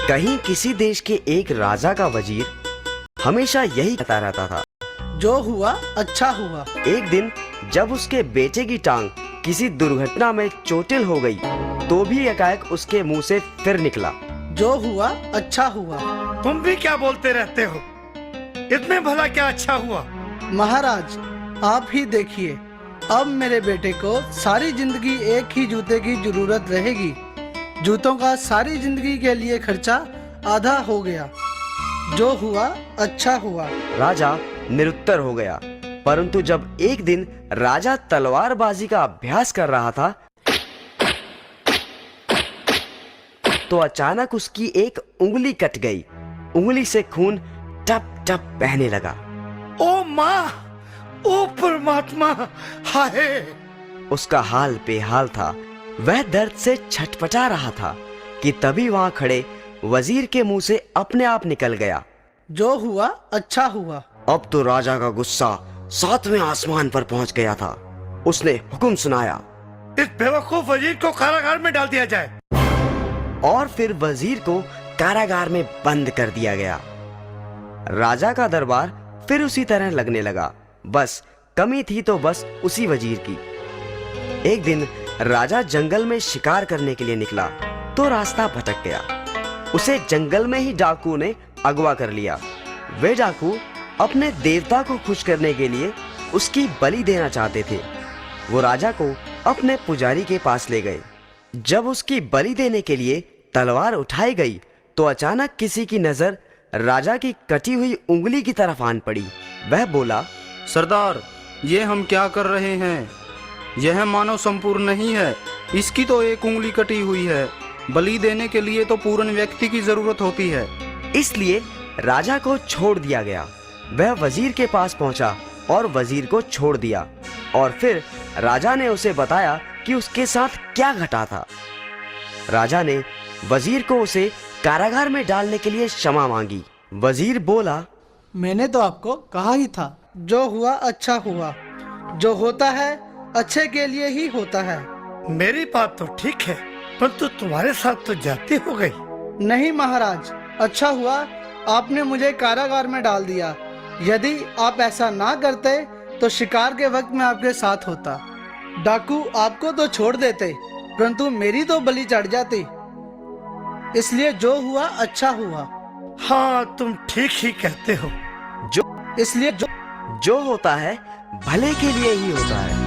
कहीं किसी देश के एक राजा का वजीर हमेशा यही कहता रहता था, जो हुआ अच्छा हुआ। एक दिन जब उसके बेटे की टांग किसी दुर्घटना में चोटिल हो गई, तो भी एकाएक उसके मुंह से फिर निकला, जो हुआ अच्छा हुआ। तुम भी क्या बोलते रहते हो? इतने भला क्या अच्छा हुआ? महाराज आप ही देखिए, अब मेरे बेटे को सारी जिंदगी एक ही जूते की जरूरत रहेगी। जूतों का सारी जिंदगी के लिए खर्चा आधा हो गया। जो हुआ अच्छा हुआ। राजा निरुत्तर हो गया। परंतु जब एक दिन राजा तलवारबाजी का अभ्यास कर रहा था, तो अचानक उसकी एक उंगली कट गई। उंगली से खून टप टप बहने लगा। ओ माँ, ओ परमात्मा, हाय! उसका हाल बेहाल था। वह दर्द से छटपटा रहा था कि तभी वहां खड़े वजीर के मुंह से अपने आप निकल गया, जो हुआ अच्छा हुआ। अब तो राजा का गुस्सा 7वें आसमान पर पहुंच गया था। उसने हुक्म सुनाया, इस बेवकूफ वजीर को कारागार में डाल दिया जाए। और फिर वजीर को कारागार में बंद कर दिया गया। राजा का दरबार फिर उसी तरह लगने लगा। बस कमी थी तो बस उसी वजीर की। एक दिन राजा जंगल में शिकार करने के लिए निकला तो रास्ता भटक गया। उसे जंगल में ही डाकू ने अगवा कर लिया। वे डाकू अपने देवता को खुश करने के लिए उसकी बलि देना चाहते थे। वो राजा को अपने पुजारी के पास ले गए। जब उसकी बलि देने के लिए तलवार उठाई गई, तो अचानक किसी की नजर राजा की कटी हुई उंगली की तरफ आन पड़ी। वह बोला, सरदार, ये हम क्या कर रहे हैं? यह मानव संपूर्ण नहीं है। इसकी तो एक उंगली कटी हुई है। बलि देने के लिए तो पूर्ण व्यक्ति की जरूरत होती है। इसलिए राजा को छोड़ दिया गया। वह वजीर के पास पहुंचा और वजीर को छोड़ दिया। और फिर राजा ने उसे बताया कि उसके साथ क्या घटा था। राजा ने वजीर को उसे कारागार में डालने के लिए क्षमा मांगी। वजीर बोला, मैंने तो आपको कहा ही था, जो हुआ अच्छा हुआ। जो होता है अच्छे के लिए ही होता है। मेरी बात तो ठीक है, परंतु तुम्हारे साथ तो जाती हो गई। नहीं महाराज, अच्छा हुआ आपने मुझे कारागार में डाल दिया। यदि आप ऐसा ना करते तो शिकार के वक्त मैं आपके साथ होता। डाकू आपको तो छोड़ देते, परंतु मेरी तो बलि चढ़ जाती। इसलिए जो हुआ अच्छा हुआ। हाँ, तुम ठीक ही कहते हो। जो इसलिए जो होता है भले के लिए ही होता है।